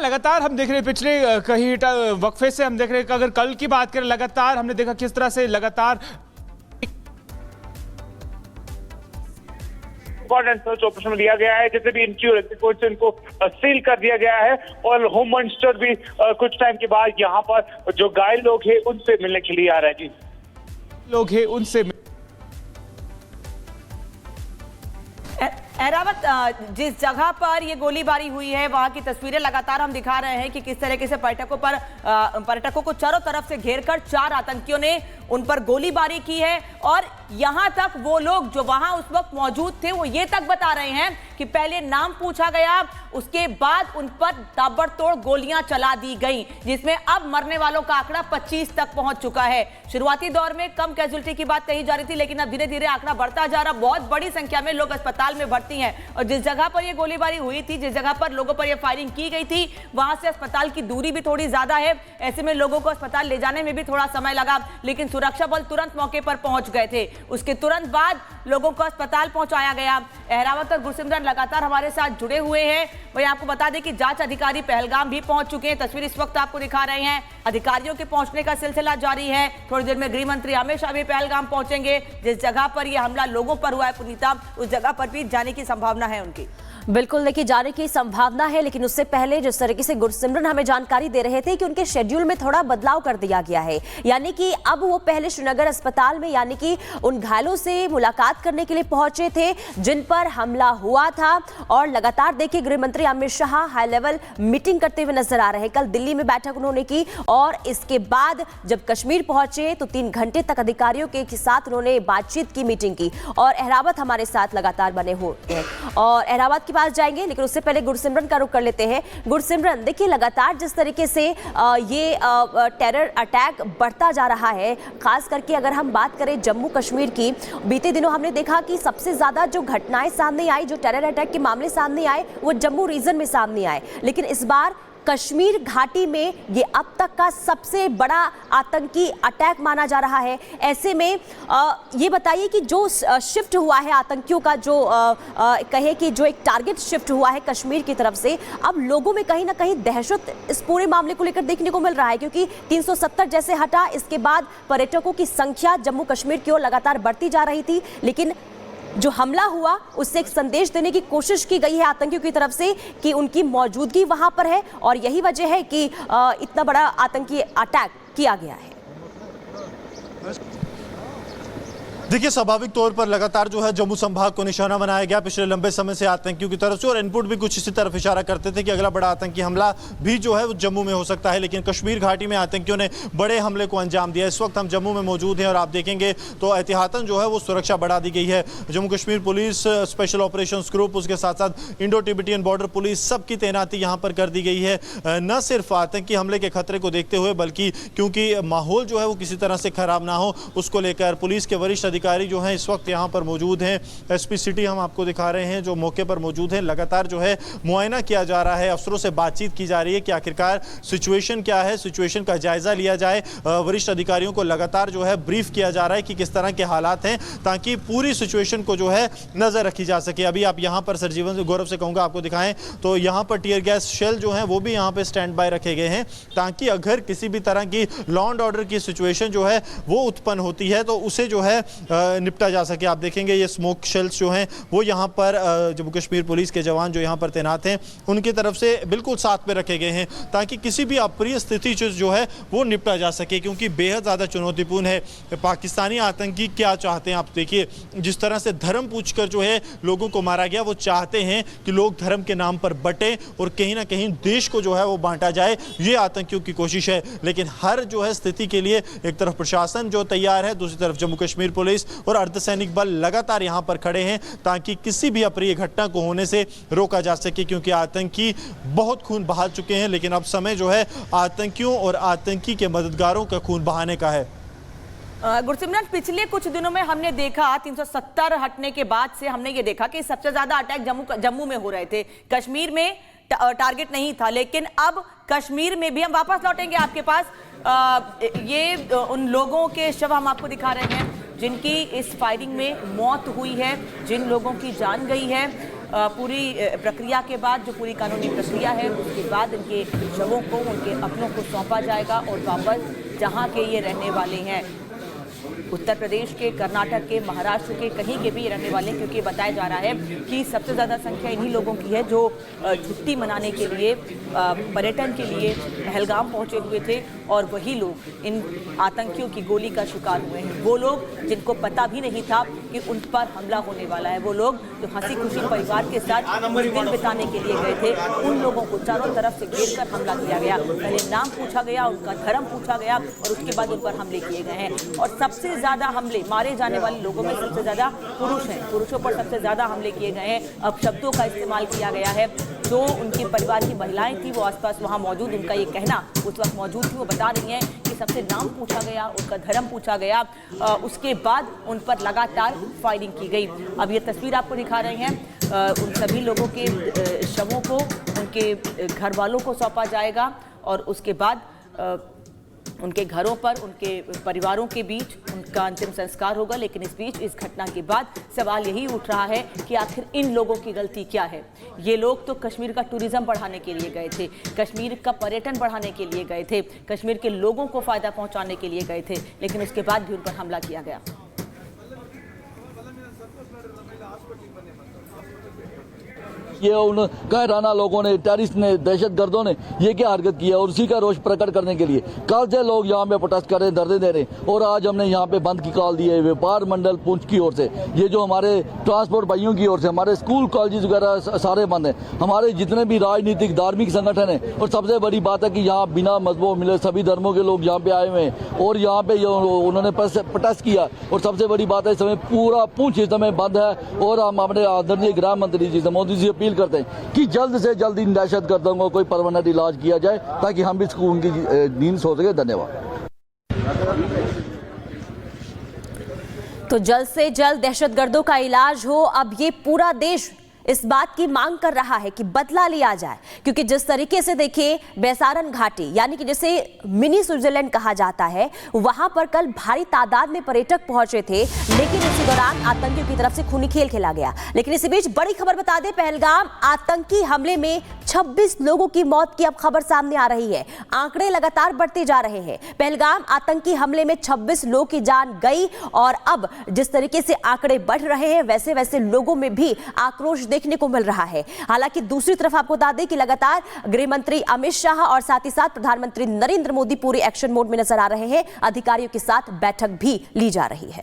लगातार हम देख रहे हैं पिछले कई वक्फे से हम देख रहे हैं कि अगर कल की बात करें लगातार हमने देखा किस तरह से लगातार सर्च ऑपरेशन में लिया गया है। जैसे भी इनको सील कर दिया गया है और होम मिनिस्टर भी कुछ टाइम के बाद यहाँ पर जो घायल लोग हैं उनसे मिलने के लिए आ रहे हैं। जी लोग हैं उनसे एहरावत, जिस जगह पर ये गोलीबारी हुई है वहां की तस्वीरें लगातार हम दिखा रहे हैं कि किस तरीके से पर्यटकों को चारों तरफ से घेरकर 4 आतंकियों ने उन पर गोलीबारी की है। और यहां तक वो लोग जो वहां उस वक्त मौजूद थे वो ये तक बता रहे हैं कि पहले नाम पूछा गया, उसके बाद उन पर ताबड़तोड़ गोलियां चला दी गई, जिसमें अब मरने वालों का आंकड़ा 25 तक पहुंच चुका है। शुरुआती दौर में कम कैजुअल्टी की बात कही जा रही थी, लेकिन अब धीरे धीरे आंकड़ा बढ़ता जा रहा। बहुत बड़ी संख्या में लोग अस्पताल में भर्ती हैं और जिस जगह पर यह गोलीबारी हुई थी, जिस जगह पर लोगों पर यह फायरिंग की गई थी, वहां से अस्पताल की दूरी भी थोड़ी ज्यादा है। ऐसे में लोगों को अस्पताल ले जाने में भी थोड़ा समय लगा, लेकिन सुरक्षा बल तुरंत मौके पर पहुंच गए थे। उसके तुरंत बाद लोगों को अस्पताल पहुंचाया गया। अहरावत और गुरसिमरन लगातार हमारे साथ जुड़े हुए हैं। वहीं आपको बता दें कि जांच अधिकारी पहलगाम भी पहुंच चुके हैं। तस्वीर इस वक्त आपको दिखा रहे हैं। अधिकारियों के पहुंचने का सिलसिला जारी है। थोड़ी देर में गृह मंत्री अमित शाह भी पहलगाम पहुंचेंगे। जिस जगह पर यह हमला लोगों पर हुआ है पुनीता, उस जगह पर भी जाने की संभावना है उनकी। बिल्कुल, देखिए जाने की संभावना है, लेकिन उससे पहले जिस तरीके से गुरसिमरन हमें जानकारी दे रहे थे कि उनके शेड्यूल में थोड़ा बदलाव कर दिया गया है, यानी कि अब वो पहले श्रीनगर अस्पताल में यानी कि उन घायलों से मुलाकात करने के लिए पहुंचे थे जिन पर हमला हुआ था। और लगातार देखिए गृह मंत्री Amit Shah high level meeting करते हुए नजर आ रहे हैं। कल दिल्ली में बैठक उन्होंने की और इसके बाद जब कश्मीर पहुंचे तो 3 घंटे तक अधिकारियों के साथ उन्होंने बातचीत की, मीटिंग की। और अहरावत हमारे साथ लगातार बने हुए हैं और अहरावत पास जाएंगे, लेकिन उससे पहले गुरसिमरन का रुख कर लेते हैं। गुरसिमरन, देखिए लगातार जिस तरीके से ये टेरर अटैक बढ़ता जा रहा है, खास करके अगर हम बात करें जम्मू कश्मीर की, बीते दिनों हमने देखा कि सबसे ज्यादा जो घटनाएं सामने आई, जो टेरर अटैक के मामले सामने आए, वो जम्मू रीजन में सामने आए। लेकिन इस बार कश्मीर घाटी में ये अब तक का सबसे बड़ा आतंकी अटैक माना जा रहा है। ऐसे में ये बताइए कि जो शिफ्ट हुआ है आतंकियों का, जो कहे कि जो एक टारगेट शिफ्ट हुआ है कश्मीर की तरफ से, अब लोगों में कहीं ना कहीं दहशत इस पूरे मामले को लेकर देखने को मिल रहा है, क्योंकि 370 जैसे हटा, इसके बाद पर्यटकों की संख्या जम्मू कश्मीर की ओर लगातार बढ़ती जा रही थी। लेकिन जो हमला हुआ उससे एक संदेश देने की कोशिश की गई है आतंकियों की तरफ से कि उनकी मौजूदगी वहां पर है और यही वजह है कि इतना बड़ा आतंकी अटैक किया गया है। देखिए, स्वाभाविक तौर पर लगातार जो है जम्मू संभाग को निशाना बनाया गया पिछले लंबे समय से आतंकियों की तरफ से, और इनपुट भी कुछ इसी तरफ इशारा करते थे कि अगला बड़ा आतंकी हमला भी जो है वो जम्मू में हो सकता है। लेकिन कश्मीर घाटी में आतंकियों ने बड़े हमले को अंजाम दिया। इस वक्त हम जम्मू में मौजूद हैं और आप देखेंगे तो एहतियातन जो है वो सुरक्षा बढ़ा दी गई है। Jammu Kashmir police, special operations group, उसके साथ साथ इंडो तिब्बतियन बॉर्डर पुलिस, सबकी तैनाती यहाँ पर कर दी गई है। न सिर्फ आतंकी हमले के खतरे को देखते हुए, बल्कि क्योंकि माहौल जो है वो किसी तरह से खराब ना हो उसको लेकर पुलिस के वरिष्ठ अधिकारी जो हैं इस वक्त यहाँ पर मौजूद हैं। एसपी सिटी हम आपको दिखा रहे हैं जो मौके पर मौजूद हैं। लगातार जो है मुआयना किया जा रहा है, अफसरों से बातचीत की जा रही है कि आखिरकार सिचुएशन क्या है, सिचुएशन का जायजा लिया जाए। वरिष्ठ अधिकारियों को लगातार जो है ब्रीफ किया जा रहा है कि किस तरह के हालात हैं, ताकि पूरी सिचुएशन को जो है नजर रखी जा सके। अभी आप यहाँ पर सरजीवन गौरव से कहूँगा आपको दिखाएं तो यहाँ पर टीयर गैस शेल जो है वो भी यहाँ पे स्टैंड बाय रखे गए हैं, ताकि अगर किसी भी तरह की लॉ एंड ऑर्डर की सिचुएशन जो है वो उत्पन्न होती है तो उसे जो है निपटा जा सके। आप देखेंगे ये स्मोक शेल्स जो हैं वो यहाँ पर जम्मू कश्मीर पुलिस के जवान जो यहाँ पर तैनात हैं उनकी तरफ से बिल्कुल साथ में रखे गए हैं, ताकि किसी भी अप्रिय स्थिति जो है वो निपटा जा सके, क्योंकि बेहद ज़्यादा चुनौतीपूर्ण है। पाकिस्तानी आतंकी क्या चाहते हैं, आप देखिए जिस तरह से धर्म पूछकर जो है लोगों को मारा गया, वो चाहते हैं कि लोग धर्म के नाम पर बटें और कहीं ना कहीं देश को जो है वो बांटा जाए। ये आतंकियों की कोशिश है। लेकिन हर जो है स्थिति के लिए एक तरफ प्रशासन जो तैयार है, दूसरी तरफ जम्मू कश्मीर पुलिस और अर्धसैनिक बल लगातार यहां पर खड़े हैं, ताकि किसी भी अप्रिय घटना को होने से रोका जा सके, क्योंकि आतंकी बहुत खून बहा चुके हैं। लेकिन अब समय जो है आतंकियों और आतंकी के मददगारों का खून बहाने का है। गुरसिमरन, पिछले कुछ दिनों में हमने देखा 370 हटने के बाद से हमने ये देखा कि सबसे ज्यादा अटैक जम्मू में हो रहे थे, कश्मीर में टारगेट नहीं था। लेकिन अब कश्मीर में भी, हम वापस लौटेंगे आपके पास, ये उन लोगों के शव हम आपको दिखा रहे हैं जिनकी इस फायरिंग में मौत हुई है, जिन लोगों की जान गई है। पूरी प्रक्रिया के बाद, जो पूरी कानूनी प्रक्रिया है, उसके बाद इनके शवों को उनके अपनों को सौंपा जाएगा और वापस जहां के ये रहने वाले हैं, उत्तर प्रदेश के, कर्नाटक के, महाराष्ट्र के, कहीं के भी रहने वाले हैं, क्योंकि बताया जा रहा है कि सबसे ज़्यादा संख्या इन्हीं लोगों की है जो छुट्टी मनाने के लिए, पर्यटन के लिए पहलगाम पहुंचे हुए थे और वही लोग इन आतंकियों की गोली का शिकार हुए हैं। वो लोग जिनको पता भी नहीं था कि उन पर हमला होने वाला है, वो लोग जो हंसी खुशी परिवार के साथ दिन बिताने के लिए गए थे, उन लोगों को चारों तरफ से घेर कर हमला किया गया। पहले नाम पूछा गया, उनका धर्म पूछा गया और उसके बाद उन पर हमले किए गए हैं। और सबसे ज्यादा हमले, मारे जाने वाले लोगों में सबसे ज्यादा पुरुष हैं, पुरुषों पर सबसे ज्यादा हमले किए गए हैं। अब शब्दों का इस्तेमाल किया गया है। जो उनके परिवार की महिलाएं थी वो आसपास वहां मौजूद, उनका ये कहना उस वक्त मौजूद थी, वो बता रही हैं कि सबसे नाम पूछा गया, उनका धर्म पूछा गया, उसके बाद उन पर लगातार फायरिंग की गई। अब ये तस्वीर आपको दिखा रहे हैं, उन सभी लोगों के शवों को उनके घर वालों को सौंपा जाएगा और उसके बाद उनके घरों पर, उनके परिवारों के बीच उनका अंतिम संस्कार होगा। लेकिन इस बीच, इस घटना के बाद सवाल यही उठ रहा है कि आखिर इन लोगों की गलती क्या है। ये लोग तो कश्मीर का टूरिज्म बढ़ाने के लिए गए थे, कश्मीर का पर्यटन बढ़ाने के लिए गए थे, कश्मीर के लोगों को फायदा पहुंचाने के लिए गए थे, लेकिन उसके बाद भी उन पर हमला किया गया। ये उन कहराना लोगों ने, टेररिस्ट ने, दहशतगर्दों ने ये क्या हरकत किया और उसी का रोष प्रकट करने के लिए कल से लोग यहाँ पे प्रोटेस्ट कर रहे हैं, धरने दे रहे हैं। और आज हमने यहाँ पे बंद की कॉल दी है व्यापार मंडल पुंछ की ओर से। ये जो हमारे ट्रांसपोर्ट भाइयों की ओर से, हमारे स्कूल कॉलेज वगैरह सारे बंद हैं, हमारे जितने भी राजनीतिक धार्मिक संगठन हैं। और सबसे बड़ी बात है कि यहाँ बिना मजहबों मिले सभी धर्मों के लोग यहाँ पे आए हुए हैं और यहाँ पे उन्होंने प्रोटेस्ट किया। और सबसे बड़ी बात है, इस समय पूरा पुंछ इस समय बंद है। और हम अपने आदरणीय गृह मंत्री जी से, मोदी जी अपील करते हैं कि जल्द से जल्द इन दहशतगर्दों को कोई परमानेंट इलाज किया जाए ताकि हम भी सुकून की नींद सो सके। धन्यवाद। तो जल्द से जल्द दहशतगर्दों का इलाज हो। अब ये पूरा देश इस बात की मांग कर रहा है कि बदला लिया जाए, क्योंकि जिस तरीके से देखिए बेसारन घाटी, यानी कि जिसे मिनी स्विट्जरलैंड कहा जाता है, वहां पर कल भारी तादाद में पर्यटक पहुंचे थे, लेकिन इसी दौरान आतंकियों की तरफ से खूनी खेल खेला गया। लेकिन इसी बीच बड़ी खबर बता दें, पहलगाम आतंकी हमले में 26 लोगों की मौत की अब खबर सामने आ रही है। आंकड़े लगातार बढ़ते जा रहे हैं। पहलगाम आतंकी हमले में 26 लोगों की जान गई और अब जिस तरीके से आंकड़े बढ़ रहे हैं, वैसे वैसे लोगों में भी आक्रोश देखने को मिल रहा है। हालांकि दूसरी तरफ आपको बता दें कि लगातार गृह मंत्री अमित शाह और साथ ही साथ प्रधानमंत्री नरेंद्र मोदी पूरे एक्शन मोड में नजर आ रहे हैं। अधिकारियों के साथ बैठक भी ली जा रही है।